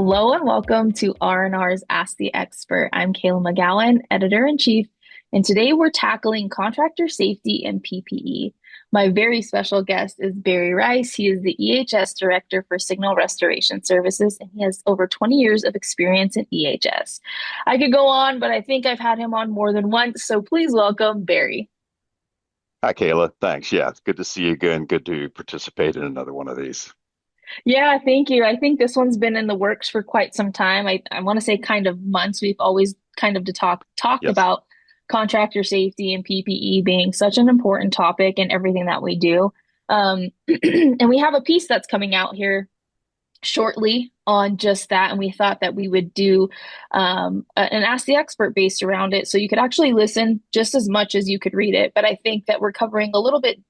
Hello and welcome to R&R's Ask the Expert. I'm Kayla McGowan, Editor-in-Chief, and today we're tackling contractor safety and PPE. My very special guest is Barry Rice. He is the EHS Director for Signal Restoration Services, and he has over 20 years of experience in EHS. I could go on, but I think I've had him on more than once, so please welcome Barry. Hi, Kayla. Thanks. Yeah, it's good to see you again. Good to participate in another one of these. Yeah, thank you. I think this one's been in the works for quite some time. I want to say kind of months. We've always kind of talked Yes. about contractor safety and PPE being such an important topic in everything that we do. And we have a piece that's coming out here shortly on just that. And we thought that we would do an Ask the Expert based around it. So you could actually listen just as much as you could read it. But I think that we're covering a little bit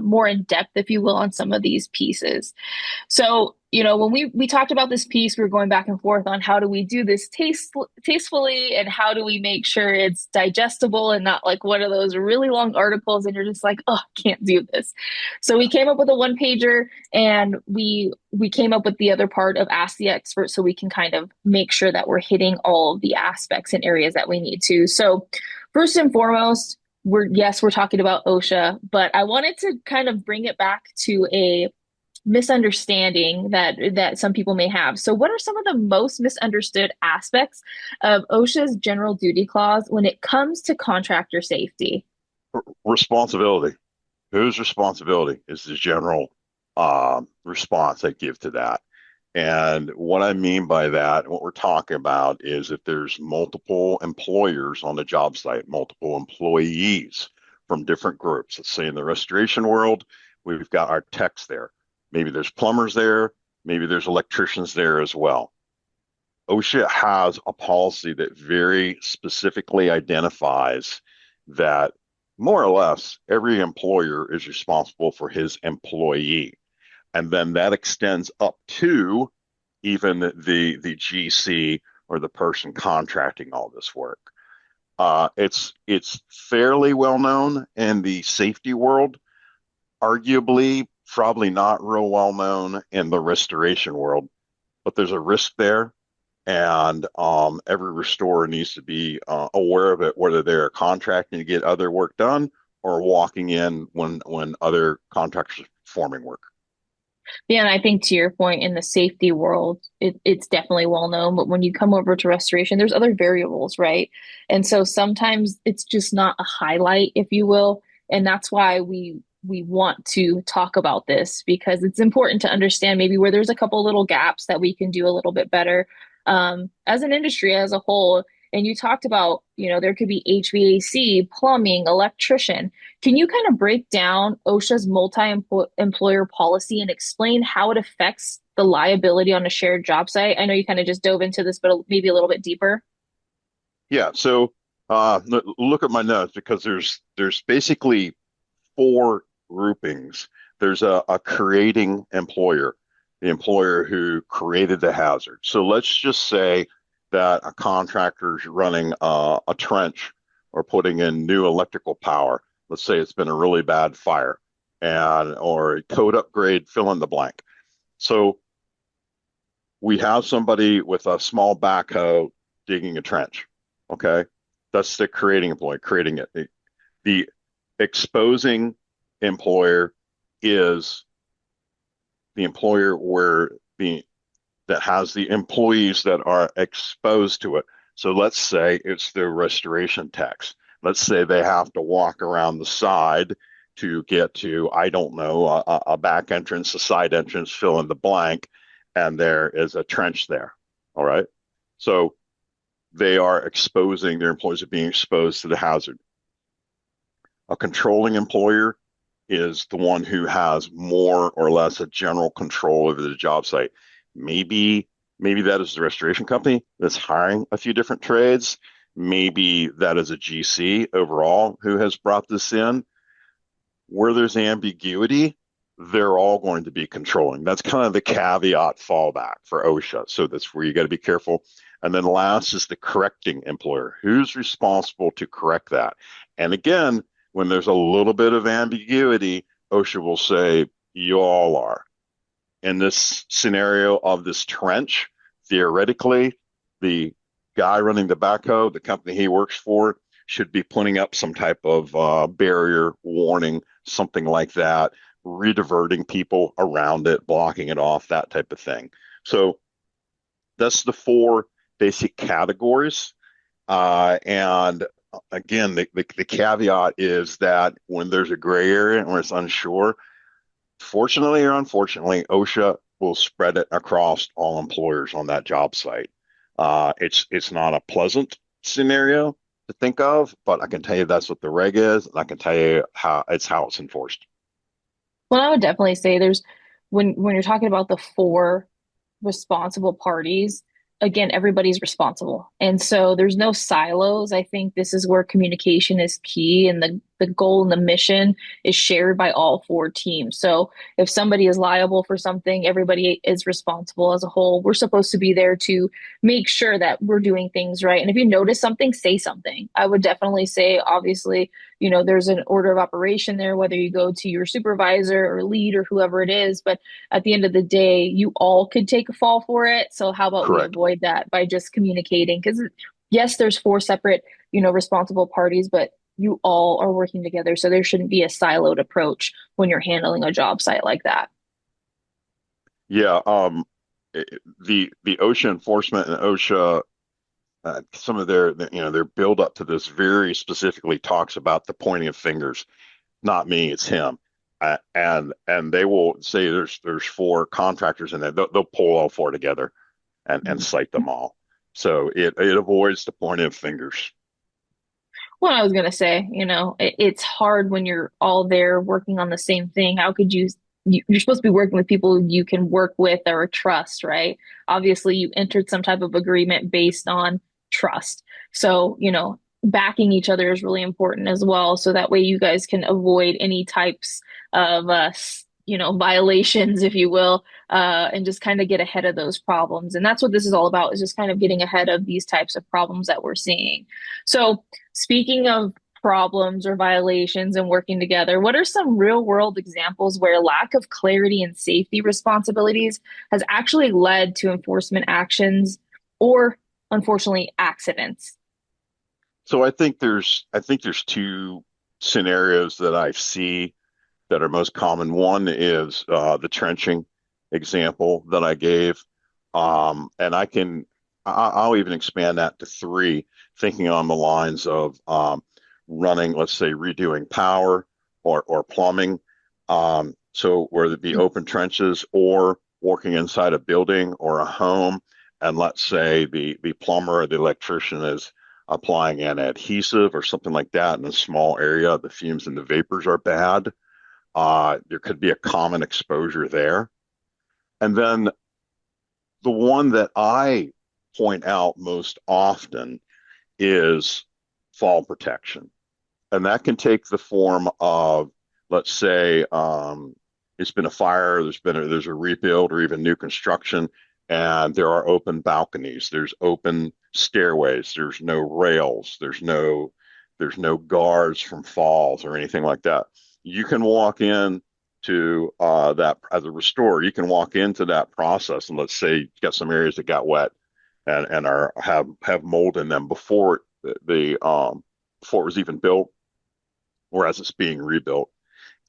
more in depth, if you will, on some of these pieces. So, when we talked about this piece, we were going back and forth on how do we do this tastefully and how do we make sure it's digestible and not like one of those really long articles and you're just like, oh, I can't do this. So we came up with a one pager and we came up with the other part of Ask the Expert so we can kind of make sure that we're hitting all of the aspects and areas that we need to. So first and foremost, we're talking about OSHA, but I wanted to kind of bring it back to a misunderstanding that some people may have. So what are some of the most misunderstood aspects of OSHA's general duty clause when it comes to contractor safety? Responsibility. Whose responsibility is the general response I give to that? And what I mean by that, what we're talking about is if there's multiple employers on the job site, multiple employees from different groups. Let's say in the restoration world, we've got our techs there. Maybe there's plumbers there. Maybe there's electricians there as well. OSHA has a policy that very specifically identifies that more or less every employer is responsible for his employee. And then that extends up to even the GC or the person contracting all this work. It's fairly well known in the safety world, arguably probably not real well known in the restoration world, but there's a risk there, and every restorer needs to be aware of it, whether they're contracting to get other work done or walking in when other contractors are performing work. Yeah, and I think to your point in the safety world, it's definitely well known, but when you come over to restoration, there's other variables, right? And so sometimes it's just not a highlight, if you will, and that's why we want to talk about this because it's important to understand maybe where there's a couple little gaps that we can do a little bit better as an industry as a whole. And you talked about, there could be HVAC, plumbing, electrician. Can you kind of break down OSHA's multi-employer policy and explain how it affects the liability on a shared job site? I know you kind of just dove into this, but maybe a little bit deeper. Yeah, so look at my notes because there's basically four groupings. There's a creating employer, the employer who created the hazard. So let's just say that a contractor is running a trench or putting in new electrical power. Let's say it's been a really bad fire and or a code upgrade, fill in the blank. So we have somebody with a small backhoe digging a trench. Okay. That's the creating employee, creating it. The exposing employer is the employer where the that has the employees that are exposed to it. So let's say it's the restoration techs. Let's say they have to walk around the side to get to, I don't know, a back entrance, a side entrance, fill in the blank, and there is a trench there. All right. So they are exposing, their employees are being exposed to the hazard. A controlling employer is the one who has more or less a general control over the job site. Maybe that is the restoration company that's hiring a few different trades. Maybe that is a GC overall who has brought this in. Where there's ambiguity, they're all going to be controlling. That's kind of the caveat fallback for OSHA. So that's where you got to be careful. And then last is the correcting employer. Who's responsible to correct that? And again, when there's a little bit of ambiguity, OSHA will say, you all are. In this scenario of this trench, theoretically, the guy running the backhoe, the company he works for, should be putting up some type of barrier warning, something like that, rediverting people around it, blocking it off, that type of thing. So that's the four basic categories. And again, the caveat is that when there's a gray area and when it's unsure, fortunately or unfortunately, OSHA will spread it across all employers on that job site. It's not a pleasant scenario to think of, but I can tell you that's what the reg is, and I can tell you how it's enforced. Well, I would definitely say there's when you're talking about the four responsible parties, again, everybody's responsible. And so there's no silos. I think this is where communication is key and the goal and the mission is shared by all four teams. So if somebody is liable for something, everybody is responsible as a whole. We're supposed to be there to make sure that we're doing things right. And if you notice something, say something. I would definitely say, obviously, there's an order of operation there, whether you go to your supervisor or lead or whoever it is. But at the end of the day, you all could take a fall for it. So how about we Correct. avoid that by just communicating? Because yes, there's four separate, responsible parties, but you all are working together. So there shouldn't be a siloed approach when you're handling a job site like that. Yeah. The OSHA enforcement and OSHA, some of their build up to this very specifically talks about the pointing of fingers. Not me, it's him. And they will say there's four contractors in there. They'll pull all four together and cite them all. So it avoids the pointing of fingers. What I was gonna say, it's hard when you're all there working on the same thing. How could you're supposed to be working with people you can work with or trust, right? Obviously, you entered some type of agreement based on trust. So, backing each other is really important as well. So that way you guys can avoid any types of violations, if you will, and just kind of get ahead of those problems. And that's what this is all about, is just kind of getting ahead of these types of problems that we're seeing. So speaking of problems or violations and working together, what are some real world examples where lack of clarity and safety responsibilities has actually led to enforcement actions or unfortunately accidents? So I think there's two scenarios that I see that are most common. One is the trenching example that I gave. And I'll even expand that to three, thinking on the lines of running, let's say, redoing power or plumbing. So whether it be open trenches or working inside a building or a home, and let's say the plumber or the electrician is applying an adhesive or something like that in a small area, the fumes and the vapors are bad. There could be a common exposure there. And then the one that I point out most often is fall protection. And that can take the form of, let's say, it's been a fire, there's a rebuild or even new construction, and there are open balconies, there's open stairways, there's no rails, there's no guards from falls or anything like that. You can walk in to that as a restorer. You can walk into that process, and let's say you got some areas that got wet and are have mold in them before it was even built, or as it's being rebuilt.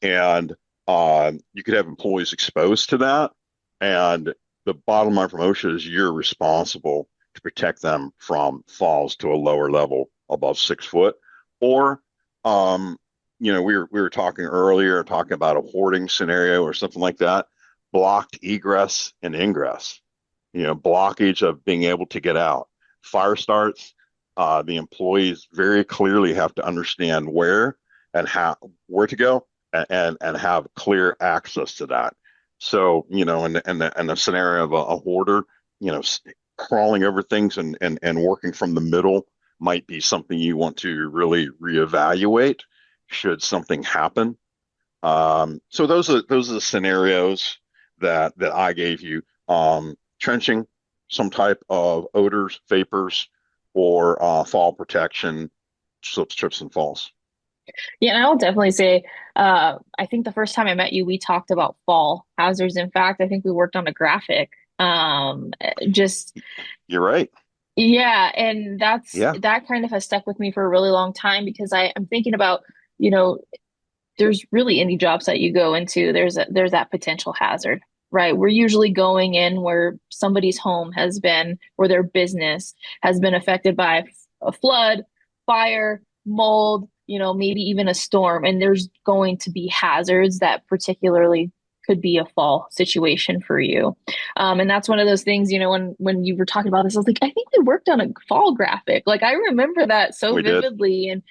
And you could have employees exposed to that. And the bottom line from OSHA is you're responsible to protect them from falls to a lower level above 6 foot. Or, we were talking earlier, talking about a hoarding scenario or something like that. Blocked egress and ingress, blockage of being able to get out. Fire starts, the employees very clearly have to understand where to go and have clear access to that. So, in the scenario of a hoarder, crawling over things and working from the middle might be something you want to really reevaluate should something happen. So those are the scenarios that I gave you. Trenching, some type of odors, vapors, or fall protection, slips, trips, and falls. Yeah, and I will definitely say, I think the first time I met you, we talked about fall hazards. In fact, I think we worked on a graphic. Um, just You're right. yeah, and Yeah, that kind of has stuck with me for a really long time because I'm thinking about, you know, there's really any job site you go into, there's that potential hazard, right? We're usually going in where somebody's home has been, or their business has been affected by a flood, fire, mold, maybe even a storm, and there's going to be hazards that particularly could be a fall situation for you. And that's one of those things, when you were talking about this, I was like, I think we worked on a fall graphic. Like I remember that so we did. vividly. And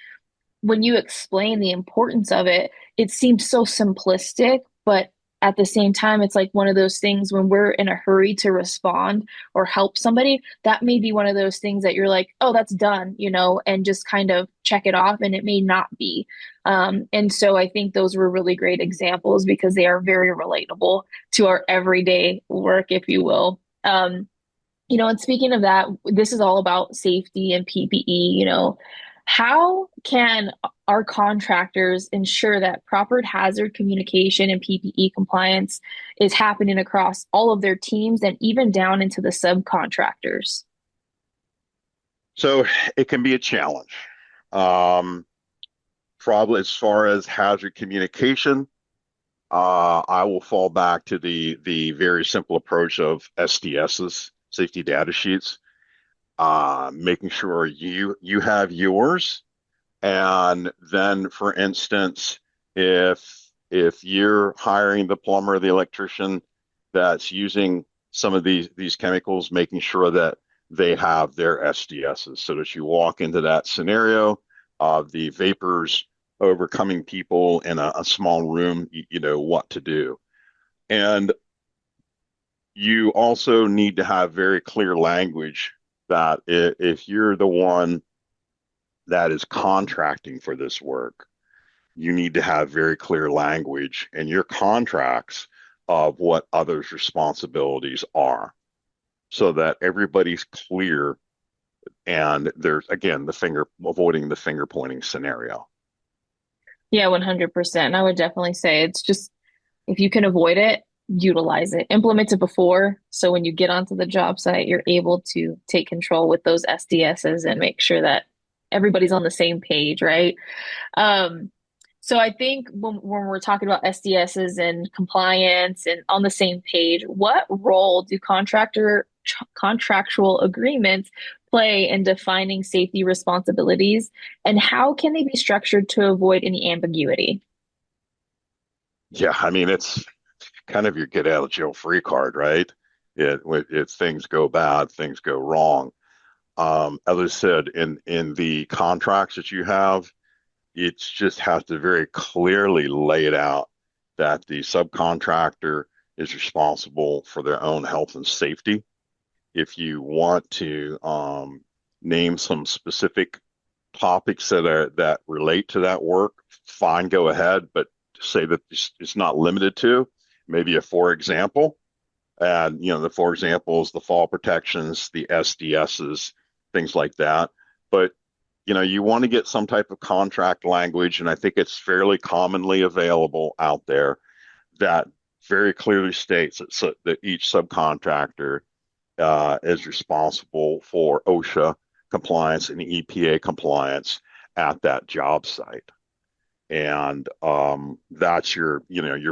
when you explain the importance of it, it seems so simplistic, but at the same time, it's like one of those things when we're in a hurry to respond or help somebody, that may be one of those things that you're like, oh, that's done, and just kind of check it off, and it may not be. And so I think those were really great examples because they are very relatable to our everyday work, if you will. And speaking of that, this is all about safety and PPE. How can our contractors ensure that proper hazard communication and PPE compliance is happening across all of their teams and even down into the subcontractors? So it can be a challenge. Um, Probably as far as hazard communication, I will fall back to the very simple approach of SDSs, safety data sheets, making sure you have yours. And then, for instance, if you're hiring the plumber or the electrician that's using some of these chemicals, making sure that they have their SDSs so that you walk into that scenario of the vapors overcoming people in a small room, you know what to do. And you also need to have very clear language that if you're the one that is contracting for this work, you need to have very clear language in your contracts of what others' responsibilities are so that everybody's clear and there's again the finger avoiding the finger pointing scenario. Yeah, 100%. I would definitely say it's just if you can avoid it, utilize it, implement it before. So when you get onto the job site, you're able to take control with those SDSs and make sure that everybody's on the same page, right? Um, so I think when we're talking about SDSs and compliance and on the same page, what role do contractual agreements play in defining safety responsibilities, and how can they be structured to avoid any ambiguity? Yeah, I mean it's kind of your get out of jail free card, right? If things go bad, things go wrong. As I said, in the contracts that you have, it just has to very clearly lay it out that the subcontractor is responsible for their own health and safety. If you want to name some specific topics that relate to that work, fine, go ahead, but say that it's not limited to maybe a for example. And the for examples, the fall protections, the SDSs, things like that. But you want to get some type of contract language, and I think it's fairly commonly available out there that very clearly states that, that each subcontractor is responsible for OSHA compliance and EPA compliance at that job site. And that's your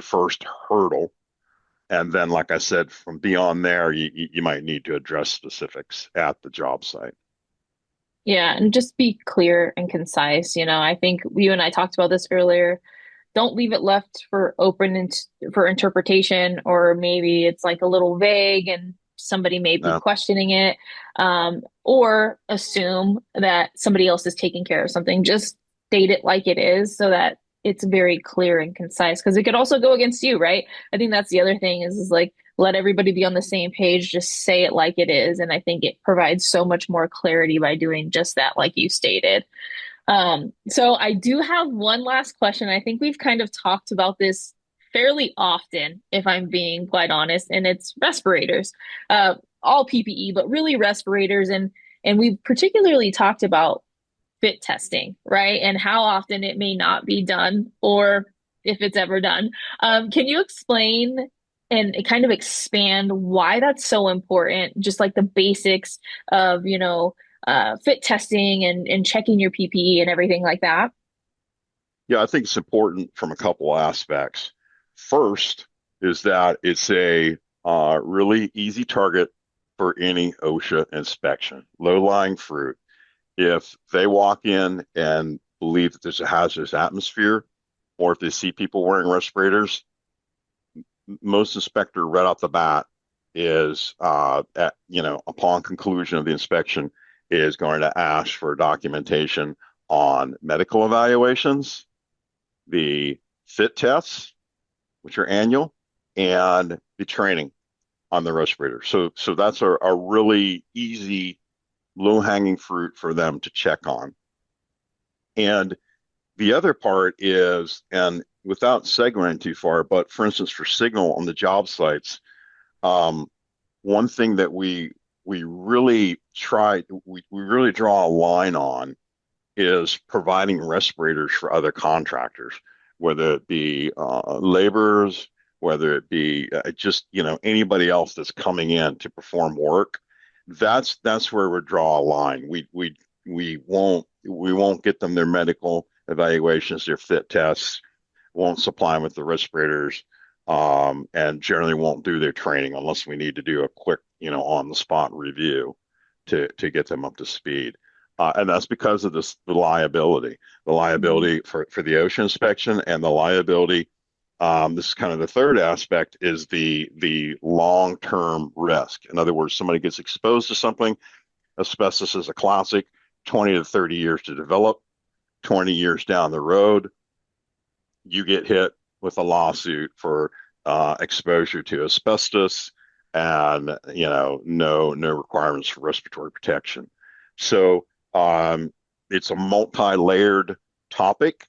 first hurdle. And then, like I said, from beyond there, you might need to address specifics at the job site. Yeah, and just be clear and concise. I think you and I talked about this earlier. Don't leave it left for for interpretation, or maybe it's like a little vague and somebody may be No, questioning it, or assume that somebody else is taking care of something. Just state it like it is so that it's very clear and concise because it could also go against you, right? I think that's the other thing is like let everybody be on the same page, just say it like it is. And I think it provides so much more clarity by doing just that, like you stated. So I do have one last question. I think we've kind of talked about this fairly often, if I'm being quite honest, and it's respirators. All PPE, but really respirators, and we've particularly talked about fit testing, right? And how often it may not be done, or if it's ever done. Can you explain and kind of expand why that's so important, just like the basics of, fit testing and checking your PPE and everything like that. Yeah, I think it's important from a couple aspects. First is that it's a really easy target for any OSHA inspection. Low-lying fruit. If they walk in and believe that there's a hazardous atmosphere, or if they see people wearing respirators, most inspector right off the bat is upon conclusion of the inspection is going to ask for documentation on medical evaluations, the fit tests, which are annual, and the training on the respirator. So that's a really easy, low-hanging fruit for them to check on. And the other part is, and without segueing too far, but for instance, for Signal on the job sites, um, one thing that we really we really draw a line on is providing respirators for other contractors, whether it be laborers, whether it be just anybody else that's coming in to perform work. That's where we draw a line. We won't get them their medical evaluations, their fit tests, won't supply them with the respirators, and generally won't do their training unless we need to do a quick, on the spot review to get them up to speed. And that's because of the Mhm. liability for the OSHA inspection and the liability. This is kind of the third aspect is the long-term risk. In other words, somebody gets exposed to something. Asbestos is a classic, 20 to 30 years to develop, 20 years down the road, you get hit with a lawsuit for exposure to asbestos and no requirements for respiratory protection. So it's a multi-layered topic,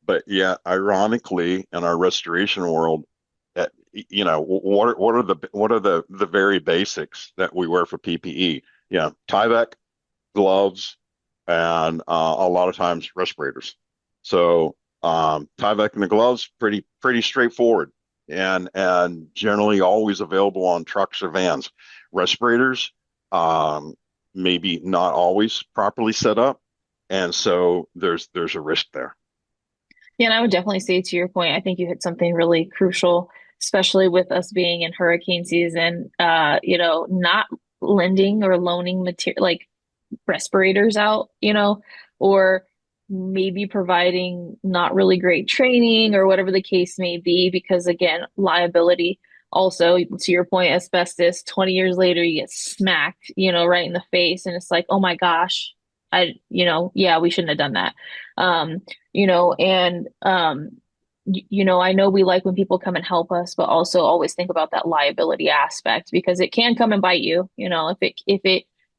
but yet ironically in our restoration world, what are the very basics that we wear for PPE? Yeah, Tyvek, gloves, and a lot of times respirators. So Tyvek and the gloves, pretty straightforward, and generally always available on trucks or vans. Respirators, um, maybe not always properly set up, and so there's a risk there. Yeah, and I would definitely say to your point, I think you hit something really crucial, especially with us being in hurricane season, not lending or loaning material like respirators out, or maybe providing not really great training or whatever the case may be, because again, liability. Also, to your point, asbestos, 20 years later, you get smacked, right in the face. And it's like, oh my gosh, yeah, we shouldn't have done that. Um, and I know we like when people come and help us, but also always think about that liability aspect because it can come and bite you.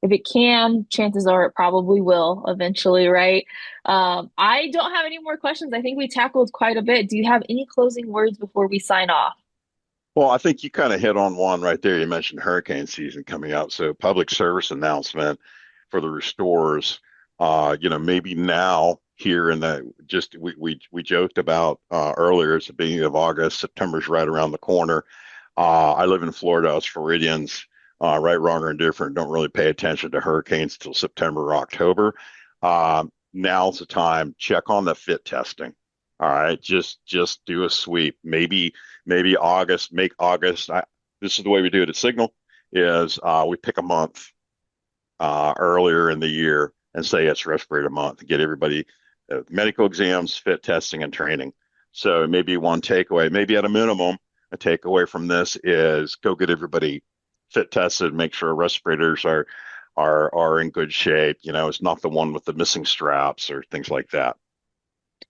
If it can, chances are it probably will eventually, right? I don't have any more questions. I think we tackled quite a bit. Do you have any closing words before we sign off? Well, I think you kind of hit on one right there. You mentioned hurricane season coming up, so public service announcement for the restorers. Maybe now here in the just we joked about earlier. It's the beginning of August. September's right around the corner. I live in Florida. Us Floridians, right, wrong, or indifferent, don't really pay attention to hurricanes till September or October. Now's the time. Check on the fit testing. All right, just do a sweep. Maybe August. Make August. This is the way we do it at Signal. Is we pick a month earlier in the year and say it's respirator month. Get everybody medical exams, fit testing, and training. So maybe one takeaway, maybe at a minimum, a takeaway from this is go get everybody fit tested, make sure respirators are in good shape. It's not the one with the missing straps or things like that.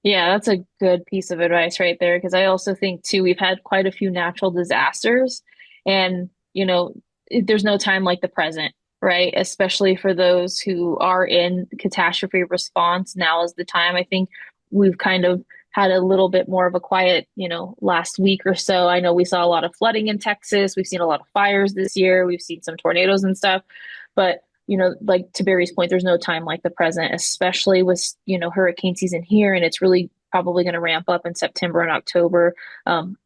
Yeah, that's a good piece of advice right there. Because I also think too, we've had quite a few natural disasters, and there's no time like the present, right? Especially for those who are in catastrophe response. Now is the time. I think we've kind of had a little bit more of a quiet, last week or so. I know we saw a lot of flooding in Texas. We've seen a lot of fires this year. We've seen some tornadoes and stuff, but like to Barry's point, there's no time like the present, especially with, hurricane season here. And it's really probably going to ramp up in September and October.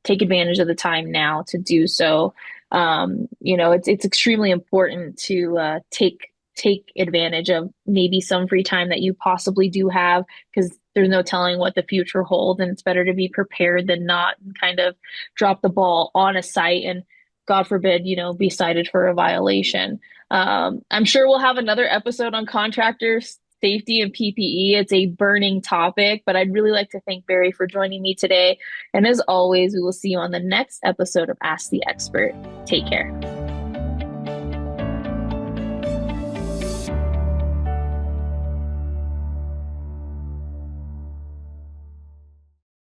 Take advantage of the time now to do so. It's extremely important to take advantage of maybe some free time that you possibly do have, because there's no telling what the future holds, and it's better to be prepared than not and kind of drop the ball on a site and God forbid, be cited for a violation. I'm sure we'll have another episode on contractors, safety, and PPE. It's a burning topic, but I'd really like to thank Barry for joining me today. And as always, we will see you on the next episode of Ask the Expert. Take care.